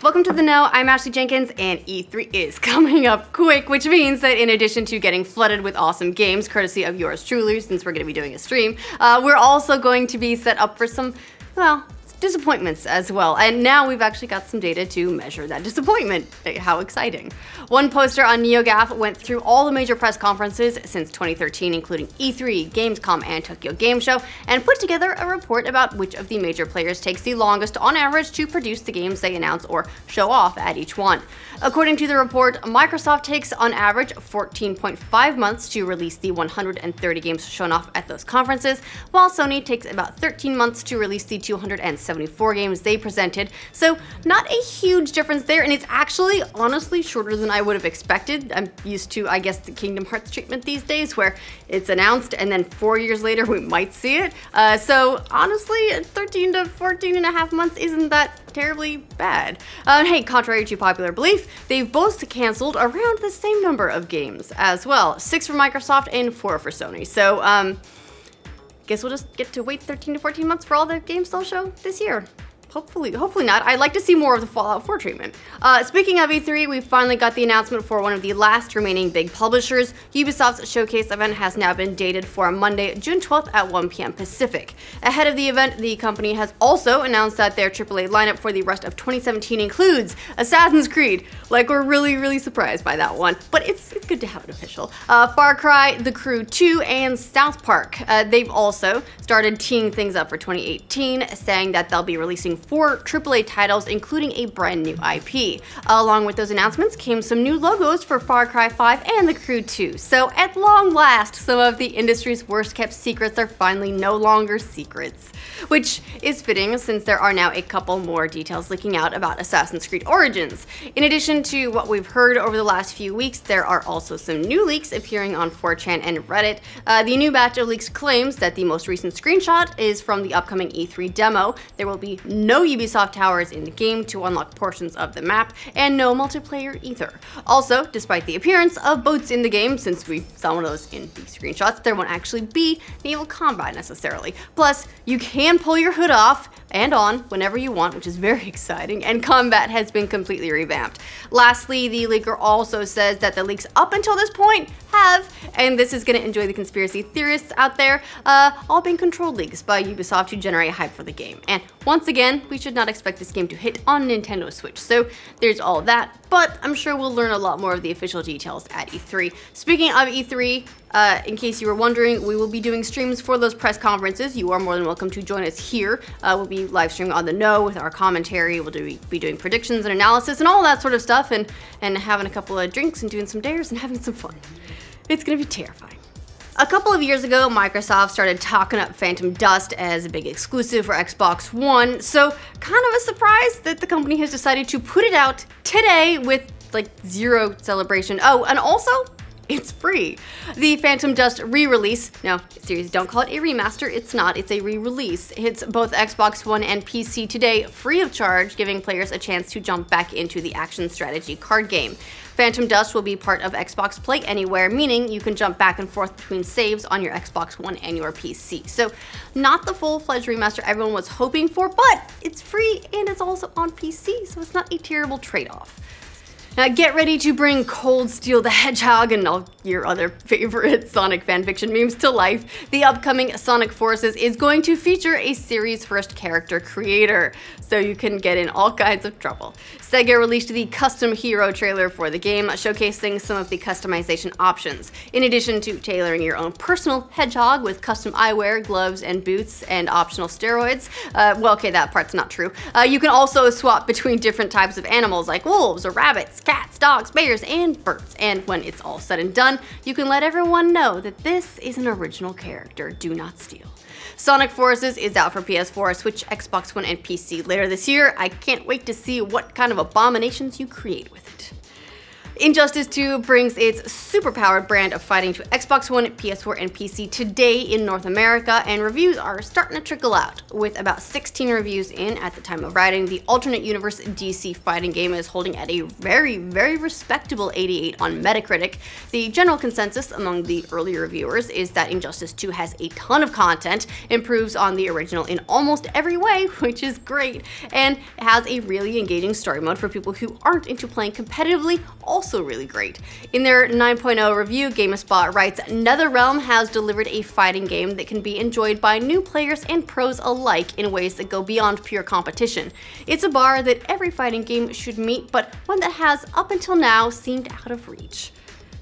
Welcome to the Know, I'm Ashley Jenkins, and E3 is coming up quick, which means that in addition to getting flooded with awesome games, courtesy of yours truly, since we're going to be doing a stream, we're also going to be set up for some, well, disappointments as well. And now we've actually got some data to measure that disappointment. How exciting. One poster on NeoGAF went through all the major press conferences since 2013, including E3, Gamescom, and Tokyo Game Show, and put together a report about which of the major players takes the longest on average to produce the games they announce or show off at each one. According to the report, Microsoft takes on average 14.5 months to release the 130 games shown off at those conferences, while Sony takes about 13 months to release the 274 games they presented. So not a huge difference there, and it's actually honestly shorter than I would have expected. I'm used to, I guess, the Kingdom Hearts treatment these days, where it's announced and then 4 years later we might see it. So honestly, 13 to 14 and a half months isn't that terribly bad. Hey, contrary to popular belief, they've both canceled around the same number of games as well. 6 for Microsoft and 4 for Sony. So, guess we'll just get to wait 13 to 14 months for all the games they'll show this year. Hopefully not. I'd like to see more of the Fallout 4 treatment. Speaking of E3, we finally got the announcement for one of the last remaining big publishers. Ubisoft's showcase event has now been dated for Monday, June 12th at 1 p.m. Pacific. Ahead of the event, the company has also announced that their AAA lineup for the rest of 2017 includes Assassin's Creed. Like, we're really surprised by that one, but it's good to have it official. Far Cry, The Crew 2, and South Park. They've also started teeing things up for 2018, saying that they'll be releasing 4 AAA titles, including a brand new IP. Along with those announcements came some new logos for Far Cry 5 and The Crew 2. So at long last, some of the industry's worst kept secrets are finally no longer secrets. Which is fitting, since there are now a couple more details leaking out about Assassin's Creed Origins. In addition to what we've heard over the last few weeks, there are also some new leaks appearing on 4chan and Reddit. The new batch of leaks claims that the most recent screenshot is from the upcoming E3 demo. There will be no Ubisoft towers in the game to unlock portions of the map, and no multiplayer either. Also, despite the appearance of boats in the game, since we saw one of those in the screenshots, there won't actually be naval combat necessarily. Plus, you can pull your hood off and on whenever you want, which is very exciting, and combat has been completely revamped. Lastly, the leaker also says that the leaks up until this point have, and this is going to enjoy the conspiracy theorists out there, all been controlled leaks by Ubisoft to generate hype for the game. And once again, we should not expect this game to hit on Nintendo Switch, so there's all that, but I'm sure we'll learn a lot more of the official details at E3. Speaking of E3, in case you were wondering, we will be doing streams for those press conferences. You are more than welcome to join us here. We'll be live streaming on the Know with our commentary. We'll be doing predictions and analysis and all that sort of stuff, and having a couple of drinks and doing some dares and having some fun. It's gonna be terrifying. A couple of years ago, Microsoft started talking up Phantom Dust as a big exclusive for Xbox One, so kind of a surprise that the company has decided to put it out today with like zero celebration. Oh, and also, it's free. The Phantom Dust re-release, no, seriously, don't call it a remaster, it's not, it's a re-release, hits both Xbox One and PC today free of charge, giving players a chance to jump back into the action strategy card game. Phantom Dust will be part of Xbox Play Anywhere, meaning you can jump back and forth between saves on your Xbox One and your PC. So not the full-fledged remaster everyone was hoping for, but it's free and it's also on PC, so it's not a terrible trade-off. Now get ready to bring Cold Steel the Hedgehog and all your other favorite Sonic fanfiction memes to life. The upcoming Sonic Forces is going to feature a series-first character creator, so you can get in all kinds of trouble. Sega released the custom hero trailer for the game, showcasing some of the customization options. In addition to tailoring your own personal hedgehog with custom eyewear, gloves, and boots, and optional steroids, well, okay, that part's not true. You can also swap between different types of animals like wolves or rabbits, cats, dogs, bears, and birds. And when it's all said and done, you can let everyone know that this is an original character. Do not steal. Sonic Forces is out for PS4, Switch, Xbox One, and PC later this year. I can't wait to see what kind of abominations you create with it. Injustice 2 brings its superpowered brand of fighting to Xbox One, PS4, and PC today in North America, and reviews are starting to trickle out. With about 16 reviews in at the time of writing, the alternate universe DC fighting game is holding at a very respectable 88 on Metacritic. The general consensus among the early reviewers is that Injustice 2 has a ton of content, improves on the original in almost every way, which is great, and has a really engaging story mode for people who aren't into playing competitively, also really great. In their 9.0 review, GameSpot writes, NetherRealm has delivered a fighting game that can be enjoyed by new players and pros alike in ways that go beyond pure competition. It's a bar that every fighting game should meet, but one that has, up until now, seemed out of reach.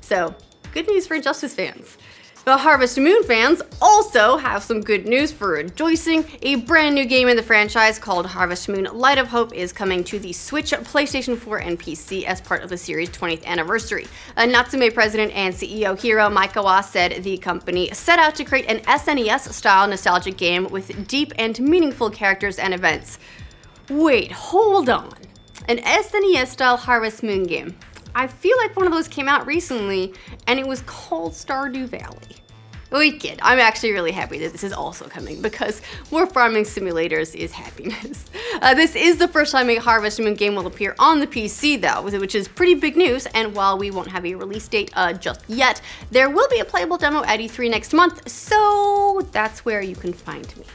So, good news for Injustice fans. The Harvest Moon fans also have some good news for rejoicing. A brand new game in the franchise called Harvest Moon Light of Hope is coming to the Switch, PlayStation 4, and PC as part of the series' 20th anniversary. Natsume president and CEO Hiro Maekawa said the company set out to create an SNES-style nostalgic game with deep and meaningful characters and events. Wait, hold on. An SNES-style Harvest Moon game. I feel like one of those came out recently, and it was called Stardew Valley. Wicked. I'm actually really happy that this is also coming because more farming simulators is happiness. This is the first time a Harvest Moon game will appear on the PC though, which is pretty big news, and while we won't have a release date just yet, there will be a playable demo at E3 next month, so that's where you can find me.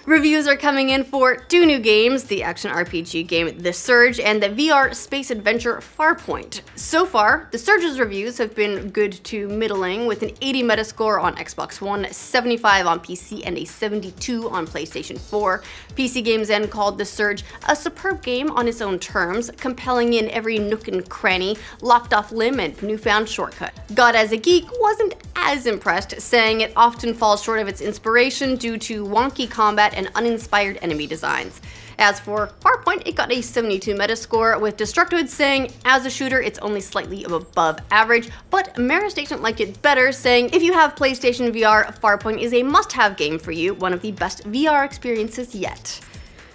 Reviews are coming in for two new games, the action RPG game The Surge and the VR space adventure Farpoint. So far, The Surge's reviews have been good to middling, with an 80 Metascore on Xbox One, 75 on PC, and a 72 on PlayStation 4. PC Games End called The Surge a superb game on its own terms, compelling in every nook and cranny, lopped off limb, and newfound shortcut. God as a Geek wasn't as impressed, saying it often falls short of its inspiration due to wonky combat and uninspired enemy designs. As for Farpoint, it got a 72 Metascore, with Destructoid saying, as a shooter, it's only slightly above average, but Maristation liked it better, saying, if you have PlayStation VR, Farpoint is a must-have game for you, one of the best VR experiences yet.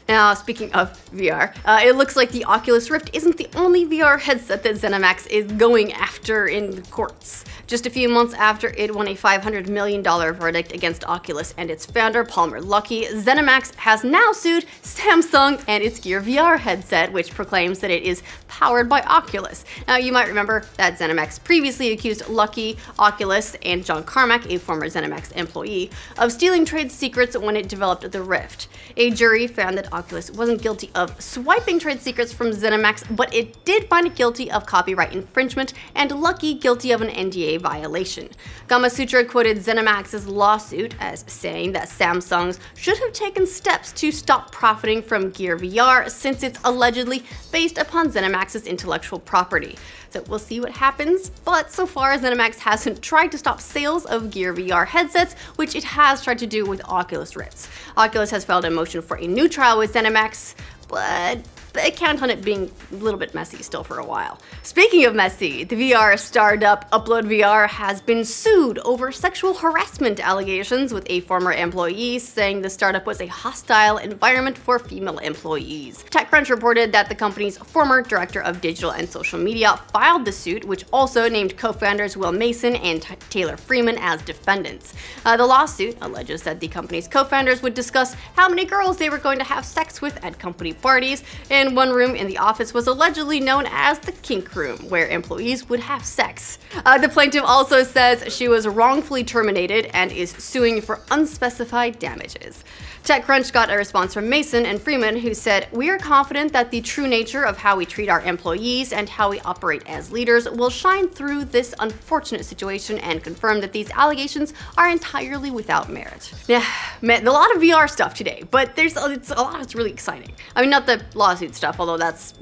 Now, speaking of VR, it looks like the Oculus Rift isn't the only VR headset that Zenimax is going after in the courts. Just a few months after it won a $500 million verdict against Oculus and its founder, Palmer Luckey, Zenimax has now sued Samsung and its Gear VR headset, which proclaims that it is powered by Oculus. Now, you might remember that Zenimax previously accused Luckey, Oculus, and John Carmack, a former Zenimax employee, of stealing trade secrets when it developed the Rift. A jury found that Oculus wasn't guilty of swiping trade secrets from Zenimax, but it did find it guilty of copyright infringement and Luckey guilty of an NDA violation. Gamasutra quoted Zenimax's lawsuit as saying that Samsung should have taken steps to stop profiting from Gear VR since it's allegedly based upon Zenimax's intellectual property. So we'll see what happens, but so far Zenimax hasn't tried to stop sales of Gear VR headsets, which it has tried to do with Oculus Rifts. Oculus has filed a motion for a new trial with Zenimax, but they count on it being a little bit messy still for a while. Speaking of messy, the VR startup Upload VR has been sued over sexual harassment allegations, with a former employee saying the startup was a hostile environment for female employees. TechCrunch reported that the company's former director of digital and social media filed the suit, which also named co-founders Will Mason and Taylor Freeman as defendants. The lawsuit alleges that the company's co-founders would discuss how many girls they were going to have sex with at company parties, and one room in the office was allegedly known as the kink room, where employees would have sex. The plaintiff also says she was wrongfully terminated and is suing for unspecified damages. TechCrunch got a response from Mason and Freeman, who said, "We are confident that the true nature of how we treat our employees and how we operate as leaders will shine through this unfortunate situation and confirm that these allegations are entirely without merit." Yeah, man, a lot of VR stuff today, but it's a lot that's really exciting. I mean, not the lawsuit stuff, although that's,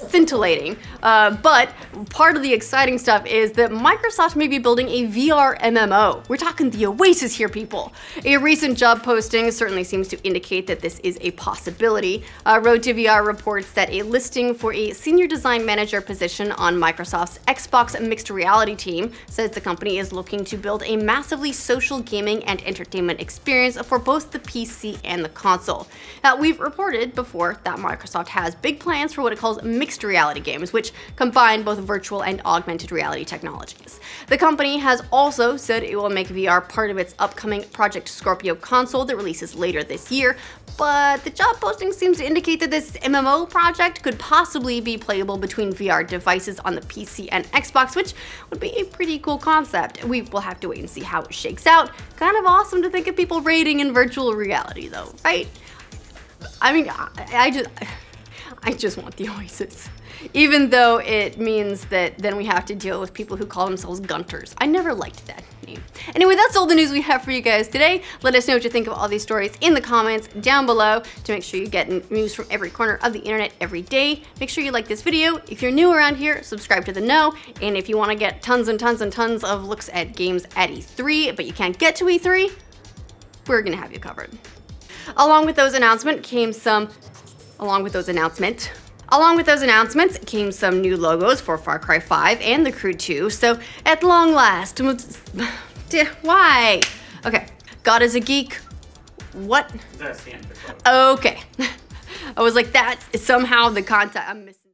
scintillating. But part of the exciting stuff is that Microsoft may be building a VR MMO. We're talking the Oasis here, people. A recent job posting certainly seems seems to indicate that this is a possibility. Road to VR reports that a listing for a senior design manager position on Microsoft's Xbox mixed reality team says the company is looking to build a massively social gaming and entertainment experience for both the PC and the console. We've reported before that Microsoft has big plans for what it calls mixed reality games, which combine both virtual and augmented reality technologies. The company has also said it will make VR part of its upcoming Project Scorpio console that releases later this year, but the job posting seems to indicate that this MMO project could possibly be playable between VR devices on the PC and Xbox, which would be a pretty cool concept. We will have to wait and see how it shakes out. Kind of awesome to think of people raiding in virtual reality though, right? I mean, I just want the Oasis. Even though it means that then we have to deal with people who call themselves Gunters. I never liked that name. Anyway, that's all the news we have for you guys today. Let us know what you think of all these stories in the comments down below to make sure you get news from every corner of the internet every day. Make sure you like this video. If you're new around here, subscribe to the know. And if you want to get tons and tons and tons of looks at games at E3, but you can't get to E3, we're gonna have you covered. Along with those announcements came some new logos for Far Cry 5 and The Crew 2, so at long last, why? Okay, God is a geek. What? That's the end of the quote. Okay. I was like, that is somehow the content I'm missing.